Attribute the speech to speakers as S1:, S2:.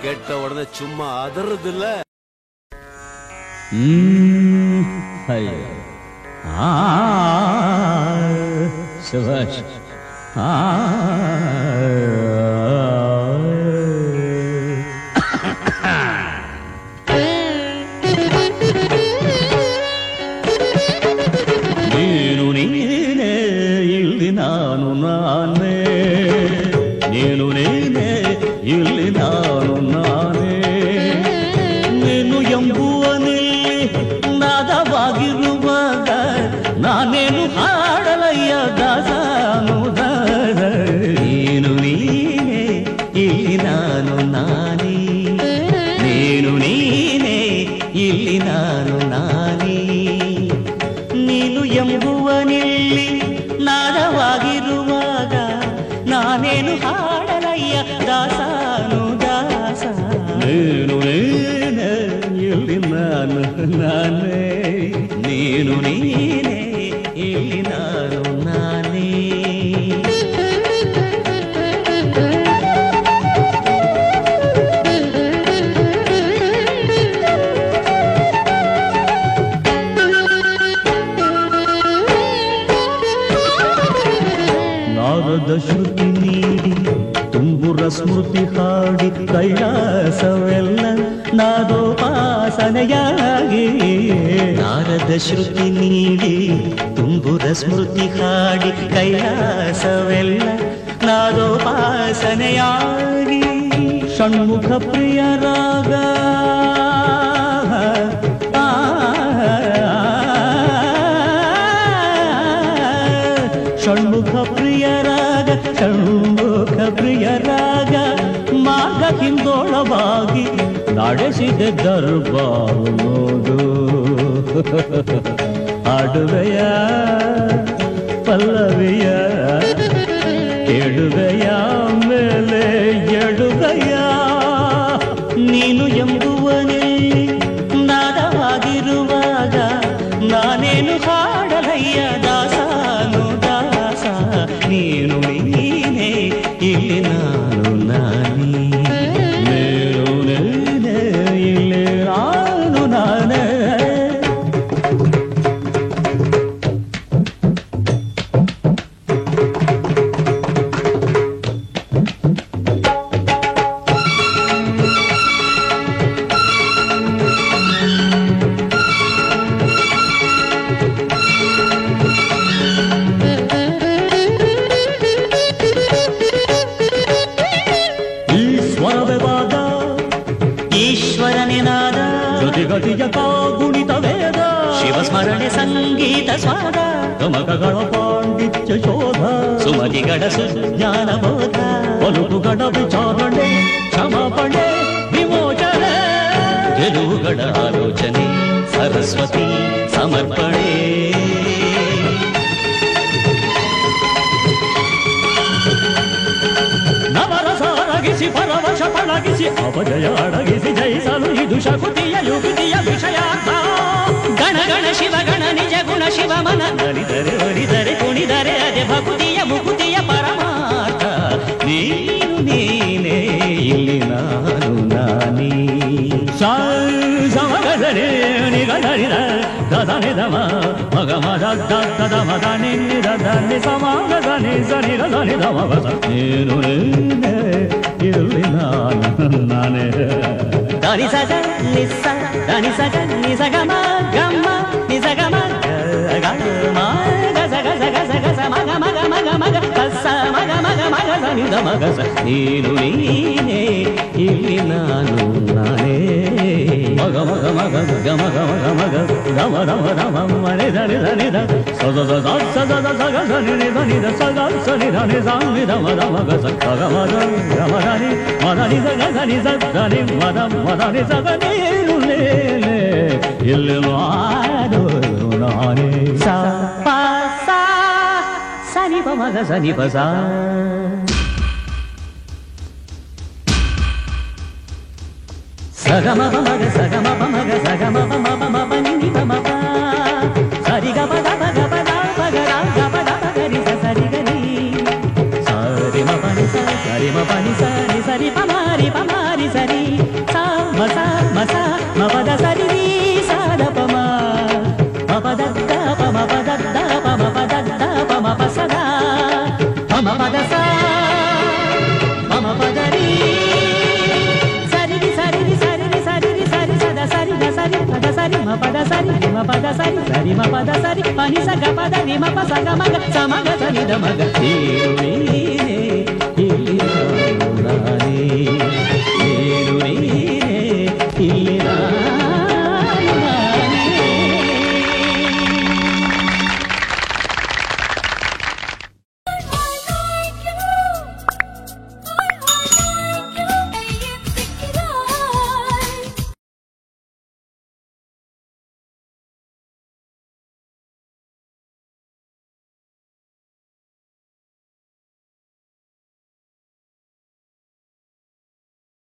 S1: கேட்ட உடனே சும்மா அதறது இல்ல.
S2: சுபாஷ் ನೀನು ನೀನೇ ಇಲ್ಲಿ ನಾನು ನಾನೇ, ನೀನು ನೀನೇ ಇಲ್ಲಿ ನಾನು ನಾನೇ, ನೀನು ಎಂಬುವನಲ್ಲಿ ನಾದವಾಗಿರುವಾಗ ನಾನೇನು ಹಾಡಲಯ್ಯ ದಾಸಾನುದ. ನೀನು ನೀನೇ ಇಲ್ಲಿ ನಾನು ನಾನೇ, ನೀನು ನೀನೇ ಇಲ್ಲಿ ನಾನು ನಾನೇ, ನೀನು ಎಂಬುವನಲ್ಲಿ ನಾದವಾಗಿರುವಾಗ ನಾನೇನು ಹಾಡಲಯ್ಯ ದಾಸಾನು ದಾಸ. ನೀನು ನೀನೇ ಇಲ್ಲಿ ನಾನು ನಾನೇ, ನೀನು ನೀನೇ ಇಲ್ಲಿ ನಾನು ನಾನೇ. ನಾರದ ಶ್ರುತಿ ನೀಡಿ ತುಂಬುರ ಸ್ಮೃತಿ ಹಾಡಿ ಕೈಲಾಸವೆಲ್ಲ ನಾದೋಪಾಸನೆಯಾಗಿ. ನಾರದ ಶ್ರುತಿ ನೀಡಿ ತುಂಬುರ ಸ್ಮೃತಿ ಹಾಡಿ ಕೈಲಾಸವೆಲ್ಲ ನಾದೋಪಾಸನೆಯಾಗಿ. ಷಣ್ಮುಖ ಪ್ರಿಯ ರಾಗ ಷಣ್ಮುಖ ಪ್ರಿಯ ರಾಗ, ಷಣ್ಮುಖ ಪ್ರಿಯ ರಾಗ ಮಾರ್ಗ ಹಿಂದೋಳವಾಗಿ ನಡೆಸಿದೆ ದರ್ಬಾರು ನೋಡು. ಹಾಡುವೆಯ ಪಲ್ಲವಿಯ ಕೇಳುವೆಯ ಮೇಲೆ ಎಡುವೆಯ, ನೀನು ಎಂಬುವನಲ್ಲಿ ನಾದವಾಗಿರುವಾಗ ನಾನೇನು ಹಾಡಲಯ್ಯ ದಾಸಾನು ದಾಸ. ನೀನು ನೀನೇ ಇಲ್ಲಿ ನಾನು ನಾನೇ, ನೀನು ನೀನೇ ಇಲ್ಲಿ ನಾನು ನಾನೇ. ಈಶ್ವರನೇ ನಾದ ಜೊತೆಗತಿಯ ಗುಣಿತ ವೇದ, ಶಿವಸ್ಮರಣೆ ಸಂಗೀತ ಸ್ವಾದ, ಗಮಕಗಳ ಪಾಂಡಿತ್ಯ ಶೋಧ, ಸುಮತಿಗಳ ಸುಜ್ಞಾನ ಬೋಧ, ಪಲುಕುಗಳ ವಿಚಾರಣೆ ಕ್ಷಮಾಪಣೆ ವಿಮೋಚನೆ, ಗೆಲುವುಗಳ ಆಲೋಚನೆ ಸರಸ್ವತಿ ಸಮರ್ಪಣೆ. ನವರಸಾರಗಿಸಿ ಪರವಶ ಪಳಗಿಸಿ ಅಪಜಯ ಅಡಗಿಸಿ ಜಯಿಸಲು ಇದು ಶಕುತಿಯ ಯುಗುತಿಯ ವಿಷಯಾರ್ಥ. ಗಣ ಗಣ ಶಿವ ಗಣ ನಿಜ ಗುಣ ಶಿವ ಮನ ನಲಿದರೆ ಒಲಿದರೆ ಕುಣಿದರೆ ಅದೇ ಭಕುತಿಯ ಮುಕುತಿಯ ಪರಮಾರ್ಥ. ನೀನು ನೀನೇ ಇಲ್ಲಿ ನಾನು ನಾನೇ. ಸಮಗದರೆ ನಿಗದರಿದ ದದನೆ ದಮ ಮಗ ಮದ ದದ ಮದ ನಿನ್ನಿದ ಧನಿ ಸಮಾಗದ ನಿಸನಿದ ಧನಿ ದಮ ಬಸ. ನೀನು ನೀನೇ ಇಲ್ಲಿ ನಾನು ನಾನೇ. ಧನಿ ಸಗ ನಿಸ ಧನಿ ಸಗ ನಿಸಗಮ ಗಮ ನಿಸಗಮ ಗಮ ಗಸ ಗಸ ಗಸ ಗಸ ಮಗ ಮಗ ಮಗ ಮಗ ಕಸ ಮಗ ಮಗ ಮಗ ಸನಿದ ಮಗ ಸ. ನೀನು ನೀನೇ ಇಲ್ಲಿ ನಾನು ನಾನೇ. ಮಗ ಮಗ ಮಗ ಗಮ ಗಮ ಗಮ ಗ ಗಮ ಗಮ ಗಮ ಮನೆ ಧನಿ ಧನಿ ಧ ಸದ ಸದ ಸದ ಸಗ ಧನಿ ಧನಿ ಧ ಸಗ ಸನಿ ಧನಿ ಸಾಮಿ ಧಮ ಧಮ ಗ ಸ ಗ ಮದ ಗಮ ಧನಿ ಮದನಿ ಸಗ ಧನಿ ಸ ಧನಿ ಮದ ಮದನಿ ಸಗ ನೀನು ಲೇಲೆ ಇಲ್ಲಿ ನಾನು ನಾನೇ. ಸ ಪ ಸ ಸನಿ ಪ ಮಗ ಸನಿ ಪ ಸ. ಸಗಮ ಮಗ ಸಗಮ ಮಗ ಸಗಮ ಮ ಮ ಪ ನಿ ಪ ಮ ಪ ಸರಿ ಗ ಪ ದ ಪ ಗ ಪ ದ ಪ ಗ ರ ಗ ಪ ದ ಪ ಗ ರಿ ಸ ಸರಿ ಗ ರಿ ಸರಿ ಮ ಪ ನಿ ಸ ಸರಿ ಮ ಪ ನಿ ಸ ರಿ ಸರಿ ಪ ಮ ರಿ ಸರಿ పద సరి సాద పమ పదద్ద పమ పదద్ద పమ పదద్ద పమ పసద పమ పద సా పమ పదరి సరి సరి సరి సరి సరి సద సరి ద సరి పద సరి మ పద సరి మ పద సరి సరి మ పద సరి పని సగ పద రి మ ప సగ మగ సమగ సరి ద మగ